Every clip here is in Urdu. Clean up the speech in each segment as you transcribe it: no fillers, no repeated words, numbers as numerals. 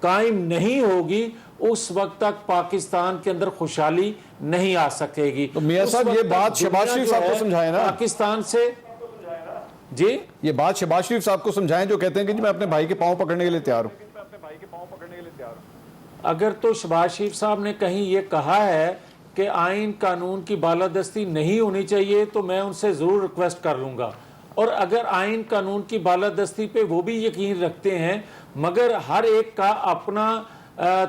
قائم نہیں ہوگی اس وقت تک پاکستان کے اندر خوشحالی نہیں آ سکے گی. تو میاں صاحب یہ بات شہباز شریف صاحب کو سمجھائیں نا, پاکستان سے جی یہ بات شہباز شریف صاحب کو سمجھائیں جو کہتے ہیں کہ جی میں اپنے بھائی کے پاؤں پکڑنے کے لیے تیار ہوں. اگر تو شہباز شریف صاحب نے کہیں یہ کہا ہے کہ آئین قانون کی بالادستی نہیں ہونی چاہیے تو میں ان سے ضرور ریکویسٹ کر لوں گا, اور اگر آئین قانون کی بالادستی پہ وہ بھی یقین رکھتے ہیں, مگر ہر ایک کا اپنا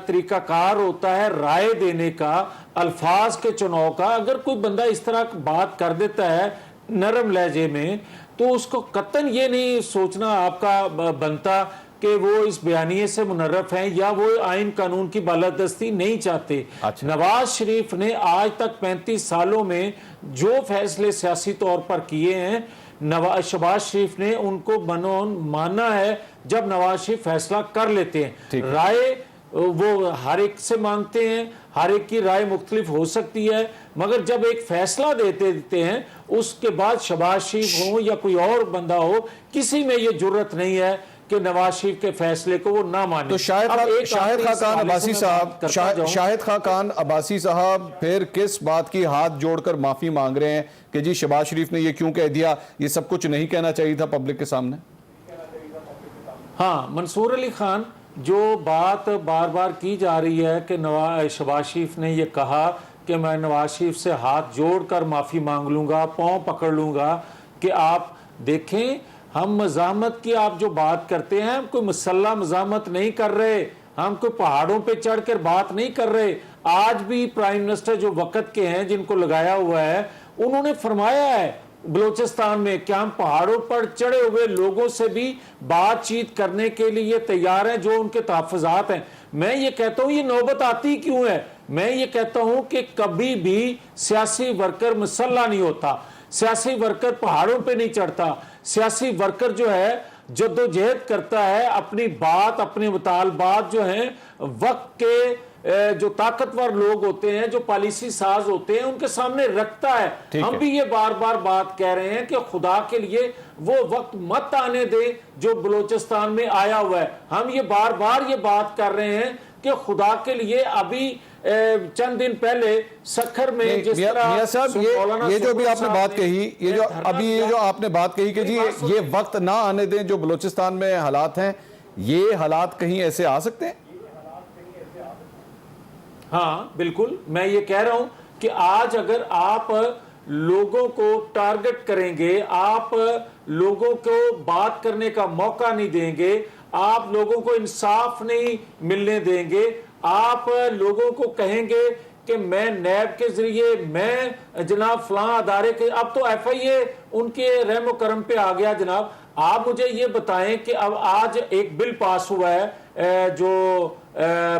طریقہ کار ہوتا ہے رائے دینے کا, الفاظ کے چناؤ کا. اگر کوئی بندہ اس طرح بات کر دیتا ہے نرم لہجے میں تو اس کو قطعاً یہ نہیں سوچنا آپ کا بنتا کہ وہ اس بیانیے سے منرف ہیں یا وہ آئین قانون کی بالادستی نہیں چاہتے. نواز شریف نے آج تک 35 سالوں میں جو فیصلے سیاسی طور پر کیے ہیں, شہباز شریف نے ان کو مانا ہے جب نواز شریف فیصلہ کر لیتے ہیں. رائے وہ ہر ایک سے مانگتے ہیں, ہر ایک کی رائے مختلف ہو سکتی ہے, مگر جب ایک فیصلہ دیتے ہیں اس کے بعد شہباز شریف ہو یا کوئی اور بندہ ہو, کسی میں یہ جرت نہیں ہے کہ نواز شریف کے فیصلے کو وہ نہ مانے. تو شاہد خاقان عباسی صاحب پھر کس بات کی ہاتھ جوڑ کر معافی مانگ رہے ہیں کہ جی شہباز شریف نے یہ کیوں کہہ دیا, یہ سب کچھ نہیں کہنا چاہیے تھا پبلک کے سامنے؟ ہاں, منصور علی خان جو بات بار بار کی جا رہی ہے کہ شہباز شریف نے یہ کہا کہ میں نواز شریف سے ہاتھ جوڑ کر معافی مانگ لوں گا, پاؤں پکڑ لوں گا, کہ آپ دیکھیں ہم مزاحمت کی آپ جو بات کرتے ہیں, ہم کوئی مسلح مزاحمت نہیں کر رہے, ہم کوئی پہاڑوں پہ چڑھ کر بات نہیں کر رہے. آج بھی پرائم منسٹر جو وقت کے ہیں جن کو لگایا ہوا ہے, انہوں نے فرمایا ہے بلوچستان میں کہ ہم پہاڑوں پر چڑھے ہوئے لوگوں سے بھی بات چیت کرنے کے لیے تیار ہیں جو ان کے تحفظات ہیں. میں یہ کہتا ہوں یہ نوبت آتی کیوں ہے؟ میں یہ کہتا ہوں کہ کبھی بھی سیاسی ورکر مسلح نہیں ہوتا, سیاسی ورکر پہاڑوں پہ نہیں چڑھتا, سیاسی ورکر جو ہے جدوجہد کرتا ہے, اپنی بات اپنے مطالبات جو ہیں وقت کے جو طاقتور لوگ ہوتے ہیں, جو پالیسی ساز ہوتے ہیں, ان کے سامنے رکھتا ہے. ہم بھی یہ بار بار بات کہہ رہے ہیں کہ خدا کے لیے وہ وقت مت آنے دے جو بلوچستان میں آیا ہوا ہے. ہم یہ بار بار یہ بات کر رہے ہیں کہ خدا کے لیے ابھی چند دن پہلے سکھر میں جس طرح میاں صاحب یہ جو بھی آپ نے بات کہی, یہ جو آپ نے بات کہی کہ جی یہ وقت نہ آنے دیں جو بلوچستان میں حالات ہیں, یہ حالات کہیں ایسے آ سکتے ہیں؟ ہاں بالکل, میں یہ کہہ رہا ہوں کہ آج اگر آپ لوگوں کو ٹارگٹ کریں گے, آپ لوگوں کو بات کرنے کا موقع نہیں دیں گے, آپ لوگوں کو انصاف نہیں ملنے دیں گے, آپ لوگوں کو کہیں گے کہ میں نیب کے ذریعے میں جناب فلاں ادارے کے, اب تو ایف آئی اے ان کے رحم و کرم پہ آ گیا جناب. آپ مجھے یہ بتائیں کہ اب آج ایک بل پاس ہوا ہے جو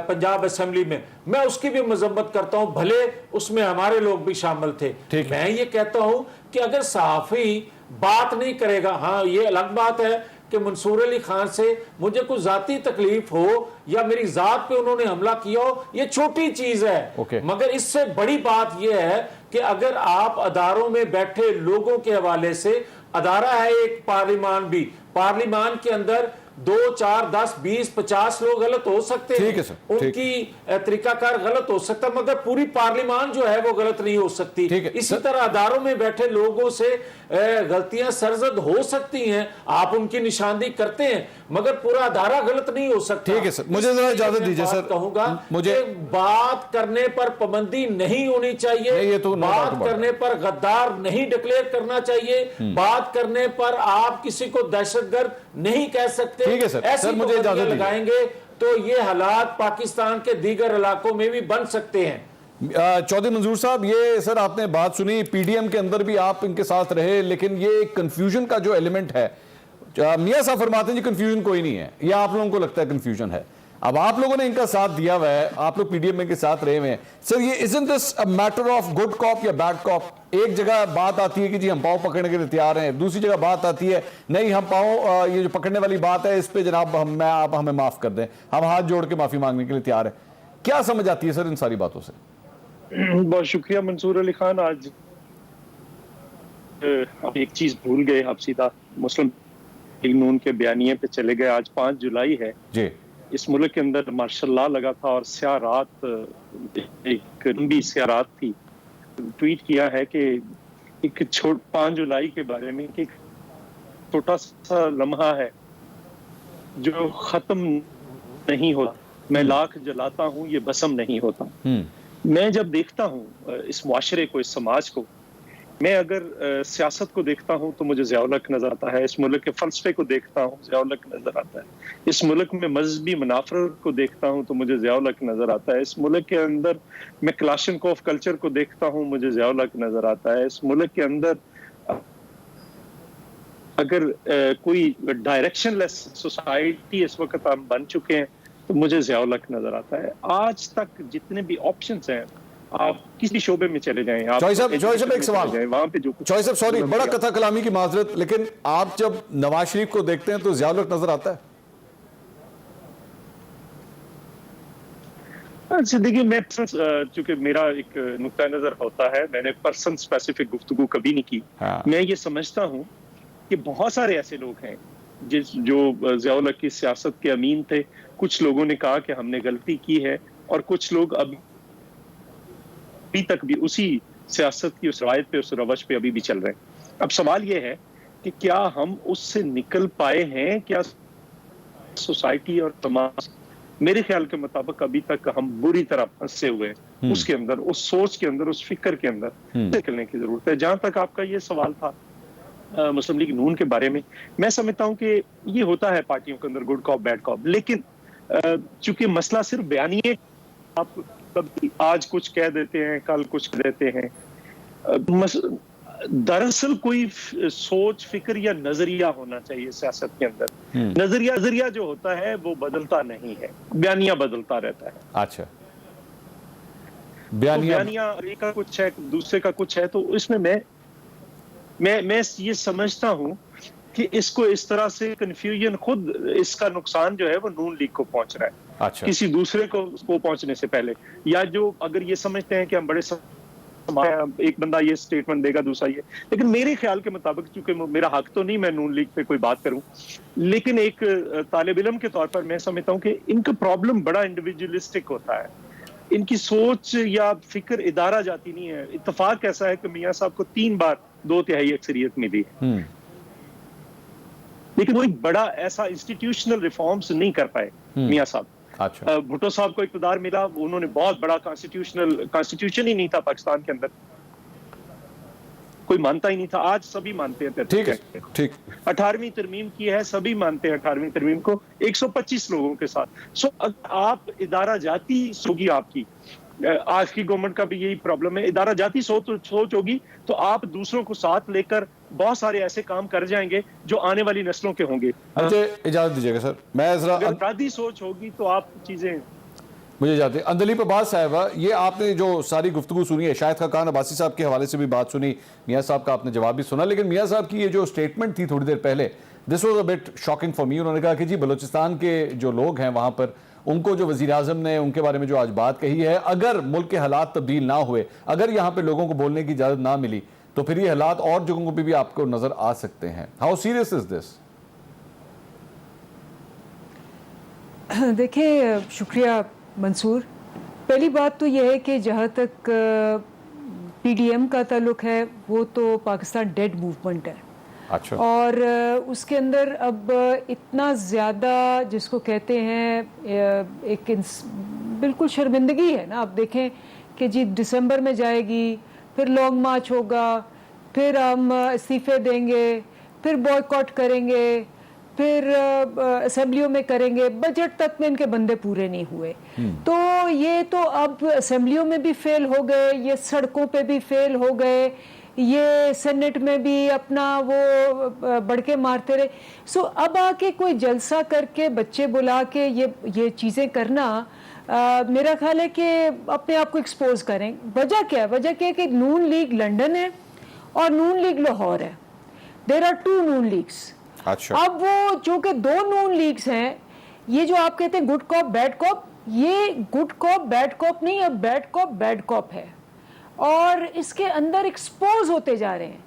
پنجاب اسمبلی میں اس کی بھی مذمت کرتا ہوں, بھلے اس میں ہمارے لوگ بھی شامل تھے. میں یہ کہتا ہوں کہ اگر صحافی بات نہیں کرے گا, ہاں یہ الگ بات ہے کہ منصور علی خان سے مجھے کوئی ذاتی تکلیف ہو یا میری ذات پہ انہوں نے حملہ کیا ہو, یہ چھوٹی چیز ہے, مگر اس سے بڑی بات یہ ہے کہ اگر آپ اداروں میں بیٹھے لوگوں کے حوالے سے, ادارہ ہے ایک پارلیمان بھی, پارلیمان کے اندر 2, 4, 10, 20, 50 لوگ غلط ہو سکتے ہیں, ان کی طریقہ کار غلط ہو سکتا ہے, مگر پوری پارلیمان جو ہے وہ غلط نہیں ہو سکتی. اسی طرح اداروں میں بیٹھے لوگوں سے غلطیاں سرزد ہو سکتی ہیں, آپ ان کی نشاندہی کرتے ہیں, مگر پورا ادارہ غلط نہیں ہو سکتا. ٹھیک ہے سر, مجھے ذرا اجازت دیجیے سر. کہوں گا کہ بات کرنے پر پابندی نہیں ہونی چاہیے, بات کرنے پر غدار نہیں ڈکلیئر کرنا چاہیے, بات کرنے پر آپ کسی کو دہشت گرد نہیں کہہ سکتے. ایسی پابندیاں لگائیں گے تو یہ حالات پاکستان کے دیگر علاقوں میں بھی بن سکتے ہیں. چودھری منظور صاحب, یہ سر آپ نے بات سنی, پی ڈی ایم کے اندر بھی آپ ان کے ساتھ رہے, لیکن یہ کنفیوژن کا جو ایلیمنٹ ہے, میاں صاحب فرماتے ہیں جی کنفیوژن کوئی نہیں ہے, یہ آپ لوگوں کو لگتا ہے کنفیوژن ہے. اب آپ لوگوں نے ان کا ساتھ دیا ہوا ہے, آپ لوگ پی ڈی ایم کے ساتھ رہے ہوئے ہیں سر, یہ isn't this a matter of good cop یا bad cop؟ ایک جگہ بات آتی ہے کہ جی ہم پاؤں پکڑنے کے لیے تیار ہیں, دوسری جگہ بات آتی ہے نہیں ہم پاؤں, یہ جو پکڑنے والی بات ہے اس پہ جناب آپ ہمیں معاف کر دیں, ہم ہاتھ جوڑ کے معافی مانگنے کے لیے تیار ہیں. کیا سمجھ آتی ہے سر ان ساری باتوں سے؟ بہت شکریہ منصور علی خان. آج آپ ایک چیز بھول گئے, آپ سیدھا مسلم لیگ نون کے بیانیے پہ چلے گئے. آج 5 جولائی ہے جی, اس ملک کے اندر مارشل لا لگا تھا اور سیاہ رات، ایک لمبی سیاہ رات تھی. ٹویٹ کیا ہے کہ ایک 5 جولائی کے بارے میں کہ ایک چھوٹا سا لمحہ ہے جو ختم نہیں ہوتا. میں لاکھ جلاتا ہوں یہ بسم نہیں ہوتا. میں جب دیکھتا ہوں اس معاشرے کو، اس سماج کو، میں اگر سیاست کو دیکھتا ہوں تو مجھے ضیاء الحق نظر آتا ہے. اس ملک کے فلسفے کو دیکھتا ہوں ضیاء الحق نظر آتا ہے. اس ملک میں مذہبی منافرت کو دیکھتا ہوں تو مجھے ضیاء الحق نظر آتا ہے. اس ملک کے اندر میں کلاشنکوف کلچر کو دیکھتا ہوں، مجھے ضیاء الحق نظر آتا ہے. اس ملک کے اندر اگر کوئی ڈائریکشن لیس سوسائٹی اس وقت ہم بن چکے ہیں تو مجھے ضیاء الحق نظر آتا ہے. آج تک جتنے بھی آپشنز ہیں، آپ کسی شعبے میں چلے جائیں، جوئی صاحب ایک سوال. وہاں پہ جو جوئی صاحب سوری، بڑا کتھا کلامی کی معذرت، لیکن آپ جب نواز شریف کو دیکھتے ہیں تو ضیاء الحق نظر آتا ہے؟ دیکھیے، میں چونکہ میرا ایک نقطہ نظر ہوتا ہے، میں نے پرسن اسپیسیفک گفتگو کبھی نہیں کی. میں یہ سمجھتا ہوں کہ بہت سارے ایسے لوگ ہیں جو ضیاء الحق کی سیاست کے امین تھے. کچھ لوگوں نے کہا کہ ہم نے غلطی کی ہے، اور کچھ لوگ ابھی تک بھی اسی سیاست کی اس روایت پہ، اس روش پہ ابھی بھی چل رہے ہیں. اب سوال یہ ہے کہ کیا ہم اس سے نکل پائے ہیں؟ کیا سوسائٹی اور سماج، میرے خیال کے مطابق ابھی تک ہم بری طرح پھنسے ہوئے ہیں اس کے اندر، اس سوچ کے اندر، اس فکر کے اندر نکلنے کی ضرورت ہے. جہاں تک آپ کا یہ سوال تھا مسلم لیگ نون کے بارے میں سمجھتا ہوں کہ یہ ہوتا ہے پارٹیوں کے اندر، گڈ کاپ بیڈ کاپ. لیکن چونکہ مسئلہ صرف بیانیے، آپ کبھی آج کچھ کہہ دیتے ہیں، کل کچھ کہہ دیتے ہیں. دراصل کوئی سوچ، فکر یا نظریہ ہونا چاہیے سیاست کے اندر. نظریہ جو ہوتا ہے وہ بدلتا نہیں ہے، بیانیہ بدلتا رہتا ہے. اچھا، بیانیہ ایک کا کچھ ہے، دوسرے کا کچھ ہے. تو اس میں میں یہ سمجھتا ہوں کہ اس کو اس طرح سے کنفیوژن، خود اس کا نقصان جو ہے وہ نون لیگ کو پہنچ رہا ہے. اچھا، کسی دوسرے کو پہنچنے سے پہلے، یا جو اگر یہ سمجھتے ہیں کہ ہم بڑے ایک بندہ یہ سٹیٹمنٹ دے گا، دوسرا یہ. لیکن میرے خیال کے مطابق، چونکہ میرا حق تو نہیں میں نون لیگ پہ کوئی بات کروں، لیکن ایک طالب علم کے طور پر میں سمجھتا ہوں کہ ان کا پرابلم بڑا انڈیویجولسٹک ہوتا ہے. ان کی سوچ یا فکر ادارہ جاتی نہیں ہے. اتفاق ایسا ہے کہ میاں صاحب کو 3 بار 2/3 اکثریت ملی، لیکن وہ ایک بڑا ایسا انسٹیٹیوشنل ریفارمز نہیں کر پائے میاں صاحب. بھٹو صاحب کو اقتدار ملا، انہوں نے بہت بڑا کانسٹیٹیوشن ہی نہیں تھا پاکستان کے اندر، کوئی مانتا ہی نہیں تھا. آج سبھی مانتے ہیں. ٹھیک ہے، 18ویں ترمیم کی ہے، سبھی مانتے ہیں 18ویں ترمیم کو 125 لوگوں کے ساتھ. سو آپ ادارہ جاتی ہوگی آپ کی، آج کی گورنمنٹ کا بھی یہی پرابلم ہے، ادارہ جاتی سوچ ہوگی تو آپ دوسروں کو ساتھ لے کر بہت سارے ایسے کام کر جائیں گے جو آنے والی نسلوں کے ہوں گے. مجھے اجازت دیجیے گا سر، میں اگر افرادی سوچ ہوگی تو آپ چیزیں. مجھے جاتے اندلیب عباس صاحبہ، یہ آپ نے جو ساری گفتگو سنی ہے، شاہد خاقان عباسی صاحب کے حوالے سے بھی بات سنی، میاں صاحب کا آپ نے جواب بھی سنا، لیکن میاں صاحب کی یہ جو سٹیٹمنٹ تھی تھوڑی دیر پہلے، this was a but shocking for me. انہوں نے کہا کہ جی بلوچستان کے جو لوگ ہیں وہاں پر، ان کو جو وزیر اعظم نے ان کے بارے میں جو آج بات کہی ہے، اگر ملک کے حالات تبدیل نہ ہوئے، اگر یہاں پہ لوگوں کو بولنے کی اجازت نہ ملی، تو پھر یہ حالات اور جگہوں پہ بھی آپ کو نظر آ سکتے ہیں. ہاؤ سیریس از دس؟ دیکھیں، شکریہ منصور. پہلی بات تو یہ ہے کہ جہاں تک پی ڈی ایم کا تعلق ہے، وہ تو پاکستان ڈیڈ موومنٹ ہے. اچھا. اور اس کے اندر اب اتنا زیادہ جس کو کہتے ہیں ایک بالکل شرمندگی ہے نا. آپ دیکھیں کہ جی دسمبر میں جائے گی، پھر لانگ مارچ ہوگا، پھر ہم استعفے دیں گے، پھر بوائیکاٹ کریں گے، پھر اسمبلیوں میں کریں گے. بجٹ تک میں ان کے بندے پورے نہیں ہوئے. تو یہ تو اب اسمبلیوں میں بھی فیل ہو گئے، یہ سڑکوں پہ بھی فیل ہو گئے، یہ سینٹ میں بھی اپنا وہ بڑکے مارتے رہے. سو اب آ کے کوئی جلسہ کر کے بچے بلا کے یہ چیزیں کرنا، میرا خیال ہے کہ اپنے آپ کو ایکسپوز کریں. وجہ کیا ہے؟ وجہ کیا ہے کہ نون لیگ لنڈن ہے اور نون لیگ لاہور ہے. There are 2 Noon leagues. اب وہ چونکہ 2 نون لیگس ہیں، یہ جو آپ کہتے ہیں گڈ کاپ بیڈ کاپ، یہ گڈ کاپ بیڈ کاپ نہیں، اب بیڈ کاپ بیڈ کاپ ہے، اور اس کے اندر ایکسپوز ہوتے جا رہے ہیں.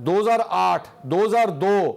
2008, 2002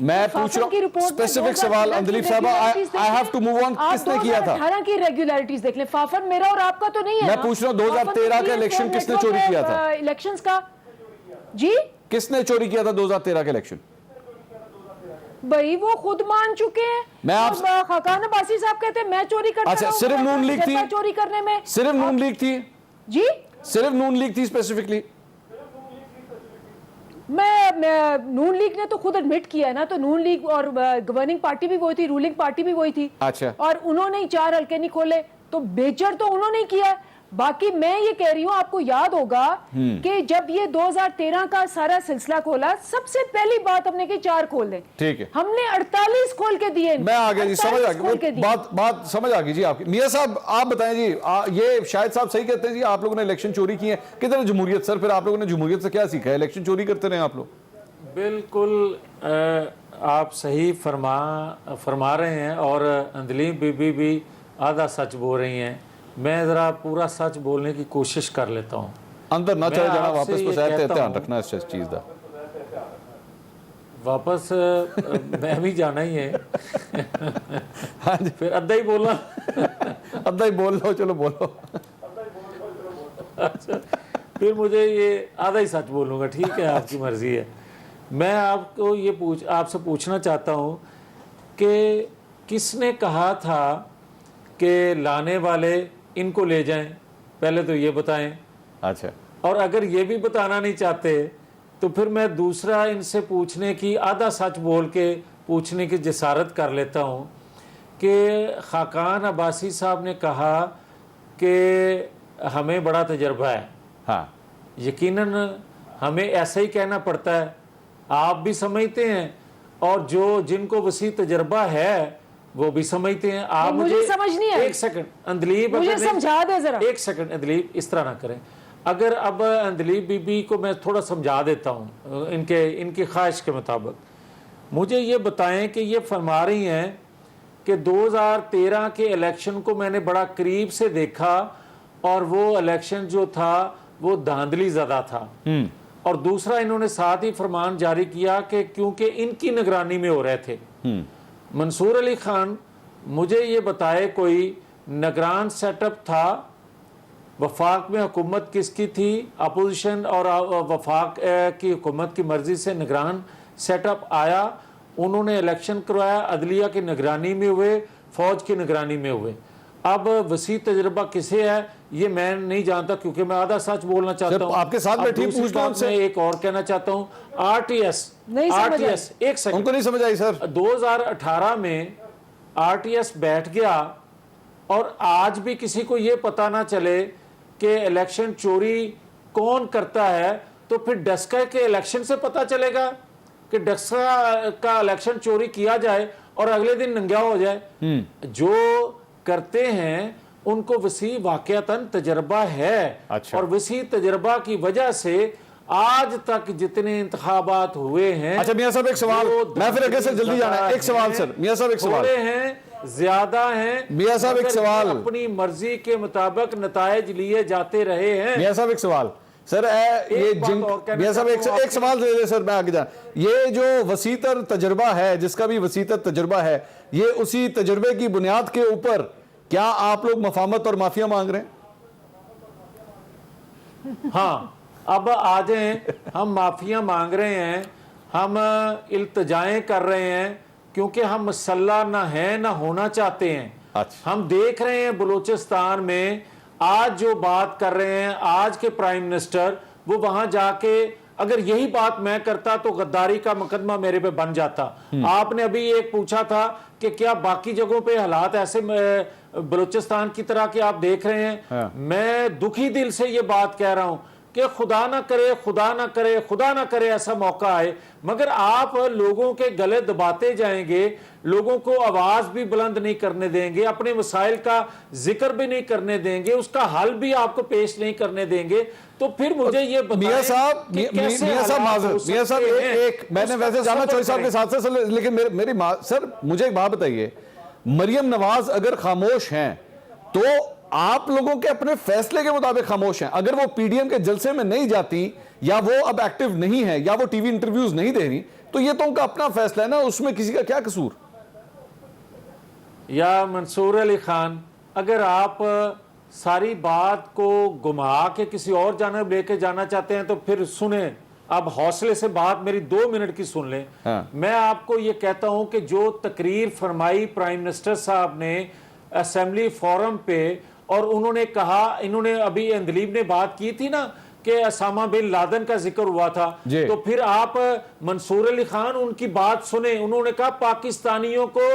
میں پوچھ رہا ہوں اسپیسیفک سوال اندلیب صاحبہ, I have to move on. کس نے کیا تھا؟ 2018 کی ریگولیرٹیز دیکھ لیں. فافر میرا اور آپ کا تو نہیں ہے. میں پوچھ رہا ہوں 2013 کا الیکشن کس نے چوری کیا تھا؟ الیکشنز کا جی کس نے چوری کیا تھا 2013 کا الیکشن؟ بھائی وہ خود مان چکے ہیں. میں آپ خاقان عباسی صاحب کہتے ہیں میں چوری کرتا اچھا صرف نون لیگ تھی چوری کرنے میں؟ صرف نون لیگ تھی جی صرف نون لیگ تھی اسپیسیفکلی؟ میں نون لیگ نے تو خود ایڈمٹ کیا ہے نا, تو نون لیگ اور گورننگ پارٹی بھی وہی تھی, رولنگ پارٹی بھی وہی تھی. اچھا اور انہوں نے 4 حلقے نہیں کھولے, تو بیچر تو انہوں نے کیا. باقی میں یہ کہہ رہی ہوں, آپ کو یاد ہوگا کہ جب یہ 2013 کا سارا سلسلہ کھولا, سب سے پہلی بات ہم نے کہ 4 کھول دیں. ٹھیک ہے, ہم نے 48 کھول کے دیے. میں آگے جی سمجھ آگے, بات سمجھ آگی جی آپ کی. میاں صاحب آپ بتائیں جی, یہ شاہد صاحب صحیح کہتے ہیں جی آپ لوگوں نے الیکشن چوری کی ہے, کدھر جمہوریت سر؟ پھر آپ لوگوں نے جمہوریت سے کیا سیکھا ہے؟ الیکشن چوری کرتے رہے آپ لوگ. بالکل آپ صحیح فرما رہے ہیں, اور اندلیب بی بی بھی آدھا سچ بول رہی ہیں. میں ذرا پورا سچ بولنے کی کوشش کر لیتا ہوں. اندر نہ چلے جانا واپس, بس دھیان رکھنا اس چیز کا. واپس میں بھی جانا ہی ہے. پھر ادھا ہی بولنا, ادھا ہی بول لو, چلو بولو. پھر مجھے یہ آدھا ہی سچ بولوں گا, ٹھیک ہے, آپ کی مرضی ہے. میں آپ کو یہ آپ سے پوچھنا چاہتا ہوں کہ کس نے کہا تھا کہ لانے والے ان کو لے جائیں؟ پہلے تو یہ بتائیں. اچھا, اور اگر یہ بھی بتانا نہیں چاہتے تو پھر میں دوسرا ان سے پوچھنے کی, آدھا سچ بول کے پوچھنے کی جسارت کر لیتا ہوں کہ خاقان عباسی صاحب نے کہا کہ ہمیں بڑا تجربہ ہے. ہاں یقیناً ہمیں ایسا ہی کہنا پڑتا ہے, آپ بھی سمجھتے ہیں, اور جن کو وسیع تجربہ ہے وہ بھی سمجھتے ہیں. آپ مجھے سمجھ نہیں آئی. ایک سیکنڈ اندلیب, مجھے سمجھا دے ذرا. ایک سیکنڈ اندلیب, اس طرح نہ کریں. اگر اب اندلیب بی بی کو میں تھوڑا سمجھا دیتا ہوں ان کی خواہش کے مطابق. مجھے یہ بتائیں کہ یہ فرما رہی ہیں کہ 2013 کے الیکشن کو میں نے بڑا قریب سے دیکھا, اور وہ الیکشن جو تھا وہ دھاندلی زدہ تھا. اور دوسرا انہوں نے ساتھ ہی فرمان جاری کیا کہ کیونکہ ان کی نگرانی میں ہو رہے تھے. منصور علی خان مجھے یہ بتائے کوئی نگران سیٹ اپ تھا؟ وفاق میں حکومت کس کی تھی؟ اپوزیشن اور وفاق کی حکومت کی مرضی سے نگران سیٹ اپ آیا, انہوں نے الیکشن کروایا, عدلیہ کی نگرانی میں ہوئے, فوج کی نگرانی میں ہوئے. اب وسیع تجربہ کسے ہے یہ میں نہیں جانتا, کیونکہ میں آدھا سچ بولنا چاہتا ہوں. آپ کے ساتھ بیٹھی پوچھ لوں میں ایک اور کہنا چاہتا ہوں, آر ٹی ایس ایک سیکنڈ, ان کو نہیں سمجھ آئی سر. 2018 میں آر ٹی ایس بیٹھ گیا, اور آج بھی کسی کو یہ پتا نہ چلے کہ الیکشن چوری کون کرتا ہے, تو پھر ڈسکا کے الیکشن سے پتا چلے گا کہ ڈسکا کا الیکشن چوری کیا جائے اور اگلے دن ننگیا ہو جائے. جو کرتے ہیں ان کو وسیع واقعتاً تجربہ ہے. اچھا. اور وسیع تجربہ کی وجہ سے آج تک جتنے انتخابات ہوئے ہیں. اچھا میاں صاحب ایک سوال, میں پھر اگے سے جلدی جانا ہے. ایک سوال سر, میاں صاحب ایک سوال. تھوڑے ہیں زیادہ ہیں, میاں صاحب ایک سوال, اپنی مرضی کے مطابق نتائج لیے جاتے رہے ہیں. میاں صاحب ایک سوال سر, یہ میاں صاحب ایک سوال دے دے سر, میں آگے جانا. یہ جو وسیع تر تجربہ ہے, جس کا بھی وسیع تر تجربہ ہے, یہ اسی تجربے کی بنیاد کے اوپر کیا آپ لوگ مفاہمت اور معافیاں مانگ رہے ہیں؟ ہاں, اب آ جائیں, ہم معافیاں مانگ رہے ہیں, ہم التجائیں کر رہے ہیں, کیونکہ ہم مسلح نہ ہیں نہ ہونا چاہتے ہیں. ہم دیکھ رہے ہیں بلوچستان میں آج جو بات کر رہے ہیں آج کے پرائم منسٹر, وہ وہاں جا کے اگر یہی بات میں کرتا تو غداری کا مقدمہ میرے پہ بن جاتا. آپ نے ابھی ایک پوچھا تھا کہ کیا باقی جگہوں پہ حالات ایسے بلوچستان کی طرح کہ آپ دیکھ رہے ہیں؟ میں دکھی دل سے یہ بات کہہ رہا ہوں کہ خدا نہ کرے, خدا نہ کرے, خدا نہ کرے ایسا موقع آئے, مگر آپ لوگوں کے گلے دباتے جائیں گے, لوگوں کو آواز بھی بلند نہیں کرنے دیں گے, اپنے مسائل کا ذکر بھی نہیں کرنے دیں گے, اس کا حل بھی آپ کو پیش نہیں کرنے دیں گے, تو پھر مجھے یہ بتائیں میاں صاحب معذرت, میاں صاحب ایک, میں نے ویسے جانا چوہدری صاحب کے ساتھ سے, لیکن میری سر مجھے ایک بات بتائیے, مریم نواز اگر خاموش ہیں تو آپ لوگوں کے اپنے فیصلے کے مطابق خاموش ہیں. اگر وہ پی ڈی ایم کے جلسے میں نہیں جاتی, یا وہ اب ایکٹیو نہیں ہے, یا وہ ٹی وی انٹرویوز نہیں دے رہی, تو یہ تو ان کا اپنا فیصلہ ہے نا, اس میں کسی کا کیا قصور؟ یا منصور علی خان, اگر آپ ساری بات کو گھما کے کسی اور جانب لے کے جانا چاہتے ہیں تو پھر سنیں, اب حوصلے سے بات میری 2 منٹ کی سن لیں. میں آپ کو یہ کہتا ہوں کہ جو تقریر فرمائی پرائم منسٹر صاحب نے اسمبلی فورم پہ, اور انہوں نے کہا, انہوں نے ابھی اندلیب نے بات کی تھی نا کہ اسامہ بن لادن کا ذکر ہوا تھا, تو پھر آپ منصور علی خان ان کی بات سنیں. انہوں نے کہا پاکستانیوں کو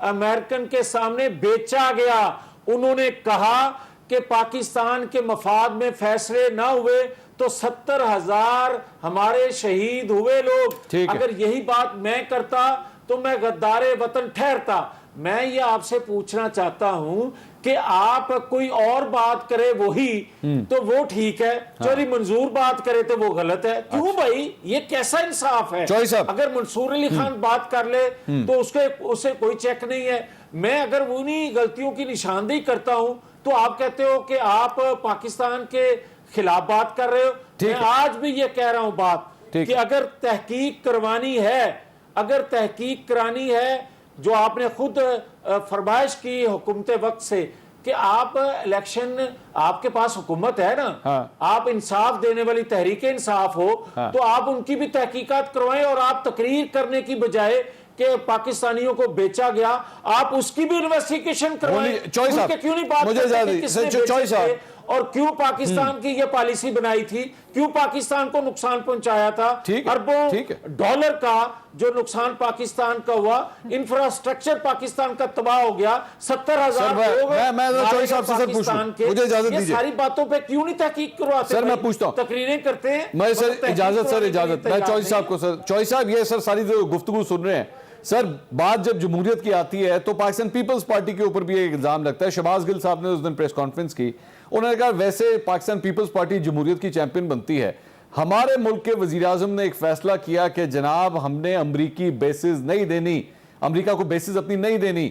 امریکن کے سامنے بیچا گیا. انہوں نے کہا کہ پاکستان کے مفاد میں فیصلے نہ ہوئے تو 70,000 ہمارے شہید ہوئے لوگ. اگر یہی بات میں کرتا تو میں غدار وطن ٹھہرتا. میں یہ آپ سے پوچھنا چاہتا ہوں کہ آپ کوئی اور بات کرے وہی تو وہ ٹھیک ہے, چوری منظور بات کرے تو وہ غلط ہے. کیوں بھائی, یہ کیسا انصاف ہے؟ اگر منصور علی خان بات کر لے تو اسے کوئی چیک نہیں ہے. میں اگر انہی غلطیوں کی نشاندہی کرتا ہوں تو آپ کہتے ہو کہ آپ پاکستان کے خلاف بات کر رہے ہو. میں آج بھی یہ کہہ رہا ہوں بات کہ اگر تحقیق کروانی ہے, اگر تحقیق کرانی ہے, جو آپ نے خود فرمائش کی حکومت وقت سے کہ آپ الیکشن, آپ کے پاس حکومت ہے نا, آپ انصاف دینے والی تحریک انصاف ہو, تو آپ ان کی بھی تحقیقات کروائیں. اور آپ تقریر کرنے کی بجائے کہ پاکستانیوں کو بیچا گیا, آپ اس کی بھی انویسٹیگیشن کروائیں. کیوں نہیں بات کرتے کہ کس نے بیچے تھے اور کیوں پاکستان کی یہ پالیسی بنائی تھی, کیوں پاکستان کو نقصان پہنچایا تھا, اربوں ڈالر کا جو نقصان پاکستان کا ہوا, انفراسٹرکچر پاکستان کا تباہ ہو گیا, 70,000 لوگ پاکستان کے. یہ ساری باتوں پہ کیوں نہیں تحقیق کرواتے؟ سر میں پوچھتا ہوں, تقریریں کرتے ہیں. میں سر اجازت میں چوہدری صاحب کو, سر چوہدری صاحب یہ سر ساری جو گفتگو سن رہے ہیں سر, بات جب جمہوریت کی آتی ہے تو پاکستان پیپلز پارٹی کے اوپر بھی ایک الزام لگتا ہے. شہباز گل صاحب نے اس دن پریس کانفرنس کی, انہوں نے کہا ویسے پاکستان پیپلز پارٹی جمہوریت کی چیمپئن بنتی ہے, ہمارے ملک کے وزیراعظم نے ایک فیصلہ کیا کہ جناب ہم نے امریکی بیسز نہیں دینی, امریکہ کو بیسز اپنی نہیں دینی,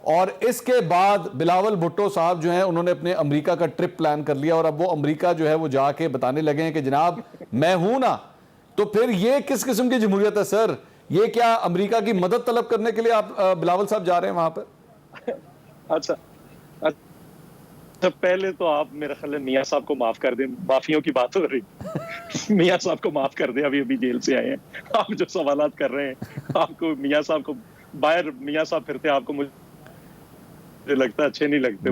اور اس کے بعد بلاول بھٹو صاحب جو ہیں انہوں نے اپنے امریکہ کا ٹرپ پلان کر لیا, اور اب وہ امریکہ جو ہے وہ جا کے بتانے لگے ہیں کہ جناب میں ہوں نا. تو پھر یہ کس قسم کی جمہوریت ہے سر؟ یہ کیا امریکہ کی مدد طلب کرنے کے لیے آپ بلاول صاحب جا رہے ہیں وہاں پر؟ اچھا پہلے تو آپ میرا خیال ہے میاں صاحب کو معاف کر دیں, معافیوں کی بات ہو رہی, میاں صاحب کو معاف کر دیں, ابھی جیل سے آئے ہیں. آپ جو سوالات کر رہے ہیں, آپ کو میاں صاحب کو باہر میاں صاحب پھرتے آپ کو مجھے لگتا ہے اچھے نہیں لگتے.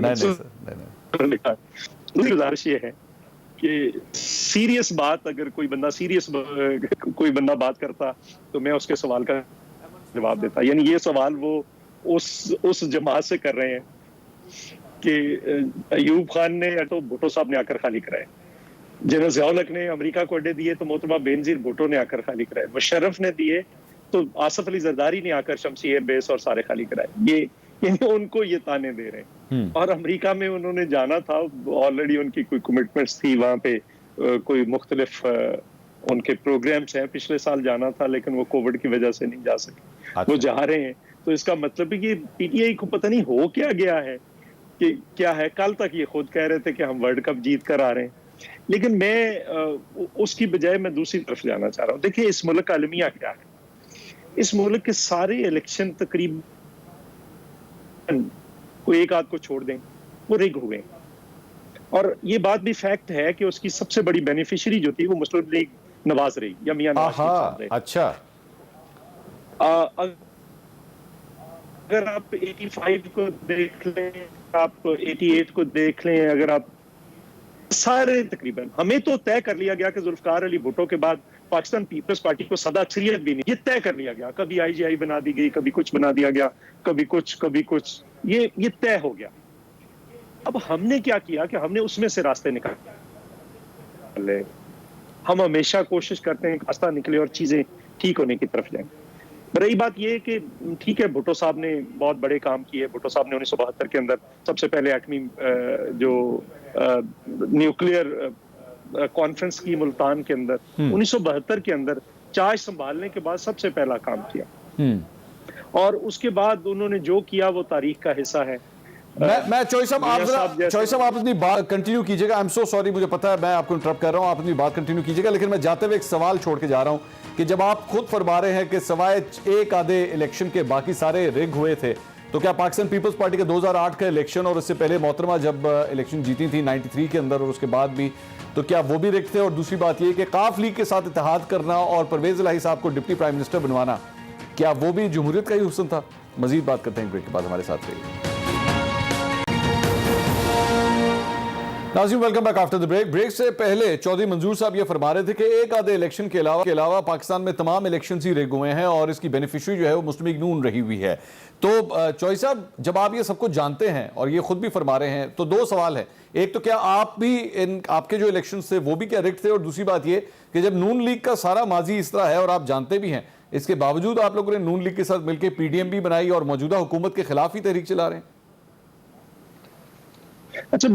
گزارش یہ ہے کہ سیریس بات, اگر کوئی بندہ بات کرتا تو میں اس کے سوال کا جواب دیتا. یعنی یہ سوال وہ اس جماعت سے کر رہے ہیں کہ ایوب خان نے یا تو بھٹو صاحب نے آ کر خالی کرائے, جنرل ضیاء الحق نے امریکہ کو اڈے دیے تو محترمہ بینظیر بھٹو نے آ کر خالی کرائے, مشرف نے دیے تو آصف علی زرداری نے آ کر شمسی ایئر بیس اور سارے خالی کرائے. یہ یعنی ان کو یہ تانے دے رہے ہیں. اور امریکہ میں انہوں نے جانا تھا, آلریڈی ان کی کوئی کمٹمنٹس تھی, وہاں پہ کوئی مختلف ان کے پروگرامز ہیں, پچھلے سال جانا تھا لیکن وہ کووڈ کی وجہ سے نہیں جا سکے, وہ جا رہے ہیں. تو اس کا مطلب ہے کہ پی ٹی آئی کو پتہ نہیں ہو کیا گیا ہے کہ کیا ہے. کل تک یہ خود کہہ رہے تھے کہ ہم ورلڈ کپ جیت کر آ رہے ہیں, لیکن میں اس کی بجائے میں دوسری طرف جانا چاہ رہا ہوں. دیکھیں اس ملک کا المیہ کیا ہے, اس ملک کے سارے الیکشن تقریباً کوئی ایک آدھ کو چھوڑ دیں وہ ریگ ہوئے, اور یہ بات بھی فیکٹ ہے کہ اس کی سب سے بڑی بینیفیشری جو تھی وہ مسلم لیگ نواز رہی یا میاں نواز شریف صاحب رہے. اچھا, اگر آپ 85 کو دیکھ لیں, آپ 88 کو دیکھ لیں, اگر آپ سارے تقریباً, ہمیں تو طے کر لیا گیا کہ ذوالفقار علی بھٹو کے بعد پاکستان پیپلز پارٹی کو صدر اکثریت بھی نہیں, یہ طے کر لیا گیا. کبھی آئی جی آئی بنا دی گئی, کبھی کچھ بنا دیا گیا, کبھی کچھ, یہ طے ہو گیا. اب ہم نے کیا کیا کہ ہم نے اس میں سے راستے نکالے. ہم ہمیشہ کوشش کرتے ہیں کہ راستہ نکلے اور چیزیں ٹھیک ہونے کی طرف جائیں. رہی بات یہ کہ ٹھیک ہے بھٹو صاحب نے بہت بڑے کام کیے. بھٹو صاحب نے 1972 کے اندر سب سے پہلے ایٹمی جو نیوکلیئر کانفرنس کی ملتان کے اندر 1972 کے اندر چارج سنبھالنے کے بعد سب سے پہلا کام کیا, اور اس کے بعد انہوں نے جو کیا وہ تاریخ کا حصہ ہے. میں چوئی صاحب آپ اپنی بات کنٹینیو کیجئے گا. آئی ایم سو سوری, مجھے پتا ہے میں آپ کو انٹرپٹ کر رہا ہوں, آپ اپنی بات کنٹینیو کیجئے گا, لیکن میں جاتے ہوئے ایک سوال چھوڑ کے جا رہا ہوں کہ جب آپ خود فرما رہے ہیں کہ سوائے ایک آدھے الیکشن کے باقی سارے رگ ہوئے تھے, تو کیا پاکستان پیپلز پارٹی کا 2008 کا الیکشن اور اس سے پہلے محترمہ جب الیکشن جیتی تھی 93 کے اندر اور اس کے بعد بھی, تو کیا وہ بھی رگ تھے؟ اور دوسری بات یہ کہ قاف لیگ کے ساتھ اتحاد کرنا اور پرویز الہی صاحب کو ڈپٹی پرائم منسٹر بنوانا, کیا وہ بھی جمہوریت کا ہی حسن تھا؟ مزید بات کرتے ہیں بریک کے بعد, ہمارے ساتھ رہیے. ناظرین welcome back after the break. Break سے پہلے چودھری منظور صاحب یہ فرما رہے تھے کہ ایک آدھے الیکشن کے علاوہ پاکستان میں تمام الیکشنز ہی رگ ہوئے ہیں اور اس کی بینیفیشری جو ہے وہ مسلم لیگ نون رہی ہوئی ہے. تو چوئی صاحب, جب آپ یہ سب کچھ جانتے ہیں اور یہ خود بھی فرما رہے ہیں, تو دو سوال ہیں. ایک تو کیا آپ بھی آپ کے جو الیکشنز تھے وہ بھی کیا رگ تھے, اور دوسری بات یہ کہ جب نون لیگ کا سارا ماضی اس طرح ہے اور آپ جانتے بھی ہیں, اس کے باوجود آپ لوگوں نے نون لیگ کے ساتھ مل کے پی ڈی ایم بھی بنائی اور موجودہ حکومت کے خلاف ہی تحریک چلا رہے ہیں؟ اچھا,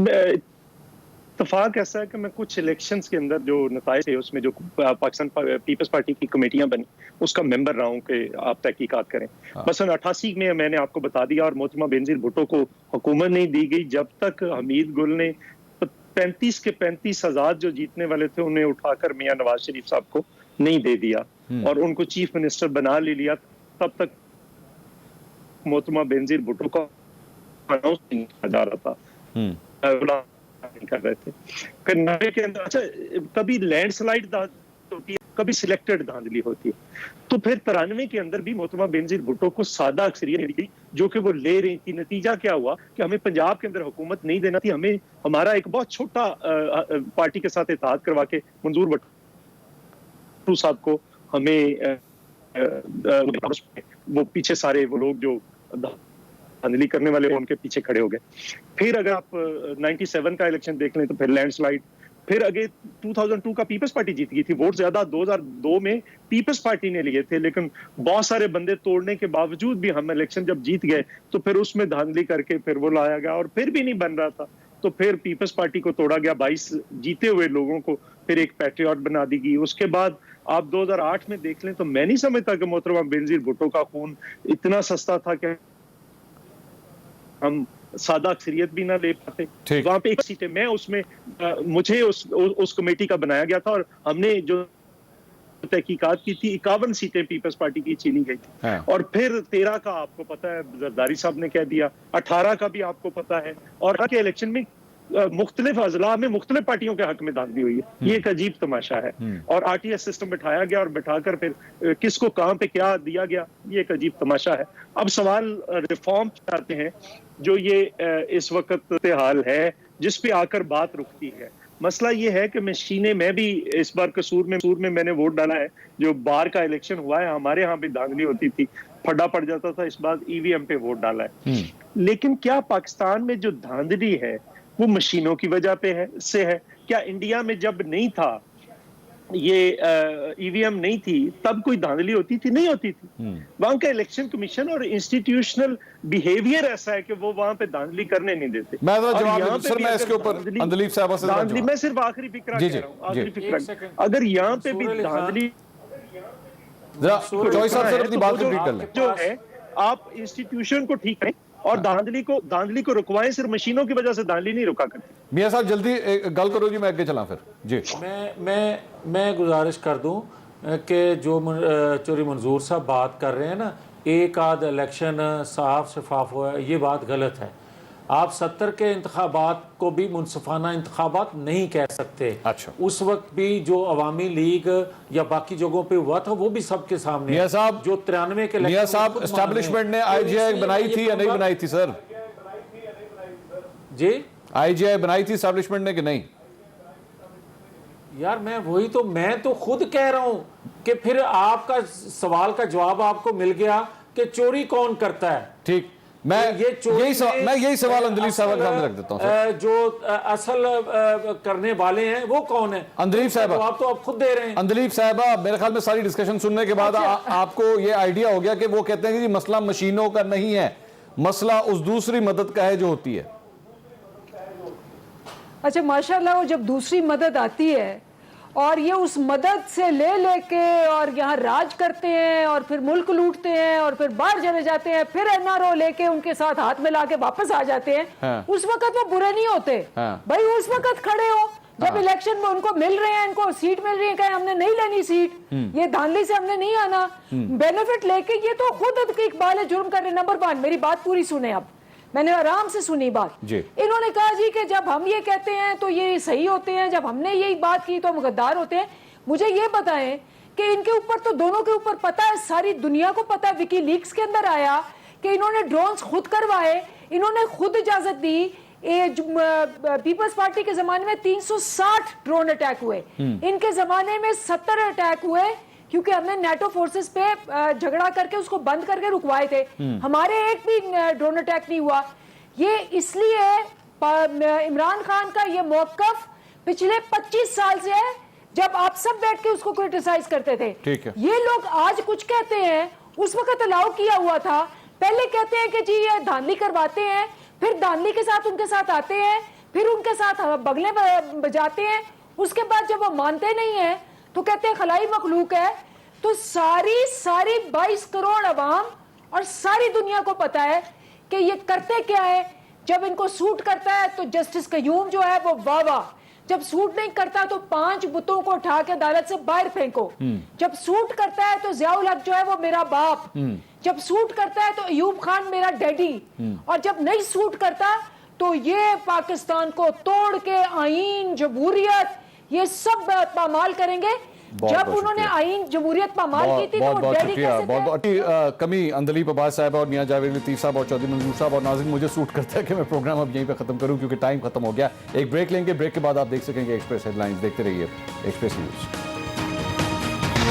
اتفاق ایسا ہے کہ میں کچھ الیکشنز کے اندر جو نتائج تھے اس میں جو پاکستان پیپلز پارٹی کی کمیٹیاں بنی اس کا ممبر رہا ہوں کہ آپ تحقیقات کریں. مثلا 88 میں نے آپ کو بتا دیا, اور محترمہ بینظیر بھٹو کو حکومت نہیں دی گئی جب تک حمید گل نے 35 کے 35 ہزار جو جیتنے والے تھے انہیں اٹھا کر میاں نواز شریف صاحب کو نہیں دے دیا اور ان کو چیف منسٹر بنا لیا. تب تک محترمہ بینظیر بھٹو کو اناؤنس نہیں کیا جا رہا تھا, کر رہے تھے. پھر 90 کے اندر اچھا کبھی لینڈ سلائیڈ ہوتی ہے, کبھی سلیکٹڈ دھاندلی ہوتی ہے. تو پھر 93 کے اندر بھی محترمہ بینظیر بھٹو کو سادہ اکثریت ملی تھی جو کہ وہ لے رہی تھی. نتیجہ کیا ہوا کہ ہمیں پنجاب کے اندر حکومت نہیں دینا تھی, ہمیں ہمارا ایک بہت چھوٹا پارٹی کے ساتھ اتحاد کروا کے منظور بھٹو صاحب کو ہمیں وہ پیچھے سارے وہ لوگ جو دھاندلی کرنے والے ان کے پیچھے کھڑے ہو گئے. پھر اگر آپ 97 کا الیکشن دیکھ لیں تو پھر لینڈ سلائیڈ. پھر اگے 2002 کا پیپلز پارٹی جیت گئی تھی, ووٹ زیادہ 2002 میں پیپلز پارٹی نے لیے تھے, لیکن بہت سارے بندے توڑنے کے باوجود بھی ہم الیکشن جب جیت گئے تو پھر اس میں دھاندلی کر کے پھر وہ لایا گیا اور پھر بھی نہیں بن رہا تھا. تو پھر پیپلز پارٹی کو توڑا گیا, 22 جیتے ہوئے لوگوں کو پھر ایک پیٹریوٹ بنا دی گئی. اس کے بعد آپ 2008 میں دیکھ لیں تو میں نہیں سمجھتا کہ محترمہ بینظیر بھٹو کا خون اتنا سستا تھا کہ ہم سادہ اکثریت بھی نہ لے پاتے. وہاں پہ ایک سیٹ ہے, میں اس میں مجھے اس کمیٹی کا بنایا گیا تھا اور ہم نے جو تحقیقات کی تھی 51 سیٹیں پیپلز پارٹی کی چھینی گئی تھی. اور پھر 13 کا آپ کو پتا ہے زرداری صاحب نے کہہ دیا, 18 کا بھی آپ کو پتا ہے, اور ہر کے الیکشن میں مختلف اضلاع میں مختلف پارٹیوں کے حق میں دھاندلی ہوئی ہے. یہ ایک عجیب تماشا ہے, اور آر ٹی ایس سسٹم بٹھایا گیا اور بٹھا کر پھر کس کو کہاں پہ کیا دیا گیا, یہ ایک عجیب تماشا ہے. اب سوال ریفارم چاہتے ہیں جو یہ اس وقت حال ہے جس پہ آ کر بات رکتی ہے. مسئلہ یہ ہے کہ مشینیں, میں بھی اس بار قصور میں نے ووٹ ڈالا ہے, جو بار کا الیکشن ہوا ہے ہمارے ہاں بھی دھاندلی ہوتی تھی, پھڈا پڑ جاتا تھا, اس بار ای وی ایم پہ ووٹ ڈالا ہے. لیکن کیا پاکستان میں جو دھاندلی ہے وہ مشینوں کی وجہ پہ سے ہے؟ کیا انڈیا میں جب نہیں تھا یہ ای وی ایم نہیں تھی تب کوئی دھاندلی ہوتی تھی؟ نہیں ہوتی تھی. وہاں کا الیکشن کمیشن اور انسٹیٹیوشنل بیہیویئر ایسا ہے کہ وہ وہاں پہ دھاندلی کرنے نہیں دیتے. میں صرف آخری فکرہ کہہ رہا ہوں, آخری فکرہ, اگر یہاں پہ بھی دھاندلی جو ہے آپ انسٹیٹیوشن کو ٹھیک کریں اور دھاندلی کو رکوائیں, صرف مشینوں کی وجہ سے دھاندلی نہیں رکا کرتی. میاں صاحب جلدی گل کرو جی, میں آگے چلا پھر. جی میں گزارش کر دوں کہ جو چوری منظور صاحب بات کر رہے ہیں نا, ایک آدھ الیکشن صاف شفاف ہوا ہے, یہ بات غلط ہے. آپ 70 کے انتخابات کو بھی منصفانہ انتخابات نہیں کہہ سکتے. اس وقت بھی جو عوامی لیگ یا باقی جگہوں پہ ہوا تھا وہ بھی سب کے سامنے. میاں صاحب جو 93 کے میاں صاحب اسٹیبلشمنٹ نے آئی جی آئی بنائی تھی یا نہیں بنائی تھی سر؟ جی آئی جی آئی بنائی تھی اسٹیبلشمنٹ نے کہ نہیں؟ یار میں تو خود کہہ رہا ہوں کہ پھر آپ کا سوال کا جواب آپ کو مل گیا کہ چوری کون کرتا ہے. ٹھیک, میں یہی سوال اندلیب صاحبہ کے سامنے رکھ دیتا ہوں. جو اصل کرنے والے ہیں وہ کون ہیں؟ اندلیب صاحبہ, آپ تو آپ خود دے رہے ہیں. اندلیب صاحبہ, میرے خیال میں ساری ڈسکشن سننے کے بعد آپ کو یہ آئیڈیا ہو گیا کہ وہ کہتے ہیں کہ مسئلہ مشینوں کا نہیں ہے, مسئلہ اس دوسری مدد کا ہے جو ہوتی ہے. اچھا ماشاءاللہ, وہ جب دوسری مدد آتی ہے اور یہ اس مدد سے لے لے کے اور یہاں راج کرتے ہیں اور پھر ملک لوٹتے ہیں اور پھر باہر چلے جاتے ہیں, پھر NRO لے کے ان کے ساتھ ہاتھ ملا کے واپس آ جاتے ہیں, اس وقت وہ برے نہیں ہوتے بھائی. اس وقت کھڑے ہو جب الیکشن میں ان کو مل رہے ہیں, ان کو سیٹ مل رہی ہے, کہیں ہم نے نہیں لینی سیٹ, یہ دھاندلی سے ہم نے نہیں آنا, بینیفٹ لے کے, یہ تو خود اقبال جرم کر رہے. نمبر 1, میری بات پوری سنیں, اب میں نے آرام سے سنی بات. انہوں نے کہا جی کہ جب ہم یہ کہتے ہیں تو یہ صحیح ہوتے ہیں, جب ہم نے یہی بات کی تو ہم غدار ہوتے ہیں. مجھے یہ بتائیں کہ ان کے اوپر تو دونوں کے اوپر پتا ہے, ساری دنیا کو پتا ہے, وکی لیکس کے اندر آیا کہ انہوں نے ڈرونز خود کروائے, انہوں نے خود اجازت دی. پیپلز پارٹی کے زمانے میں 360 ڈرون اٹیک ہوئے, ان کے زمانے میں 70 اٹیک ہوئے, کیونکہ ہم نے نیٹو فورسز پہ جھگڑا کر کے اس کو بند کر کے رکوائے تھے. ہمارے ایک بھی ڈرون اٹیک نہیں ہوا. یہ اس لیے عمران خان کا یہ موقف پچھلے 25 سال سے ہے, جب آپ سب بیٹھ کے اس کو کرٹیسائز کرتے تھے. یہ لوگ آج کچھ کہتے ہیں, اس وقت الاؤ کیا ہوا تھا. پہلے کہتے ہیں کہ جی یہ دھاندلی کرواتے ہیں, پھر دھاندلی کے ساتھ ان کے ساتھ آتے ہیں, پھر ان کے ساتھ بغلیں بجاتے ہیں. اس کے بعد جب وہ مانتے نہیں ہیں تو کہتے ہیں خلائی مخلوق ہے. تو ساری 22 کروڑ عوام اور ساری دنیا کو پتا ہے کہ یہ کرتے کیا ہے. جب ان کو سوٹ کرتا ہے تو جسٹس قیوم جو ہے وہ واہ واہ, جب سوٹ نہیں کرتا تو 5 بتوں کو اٹھا کے عدالت سے باہر پھینکو. جب سوٹ کرتا ہے تو ضیاء الحق جو ہے وہ میرا باپ, جب سوٹ کرتا ہے تو ایوب خان میرا ڈیڈی, اور جب نہیں سوٹ کرتا تو یہ پاکستان کو توڑ کے آئین, جمہوریت, یہ سب پامال کریں گے. جب انہوں نے آئین جمہوریت پامال کی تھی تو وہ ڈیڈی کیسے تھے. بہت کمی اندلیب عباس صاحب اور میاں جاوید لطیف صاحب اور چودھری منظور صاحب. اور ناظرین, مجھے سوٹ کرتا ہے کہ میں پروگرام اب یہیں پہ ختم کروں کیونکہ ٹائم ختم ہو گیا. ایک بریک لیں گے, بریک کے بعد آپ دیکھ سکیں گے ایکسپریس ہیڈ لائنز. دیکھتے رہیے ایکسپریس نیوز.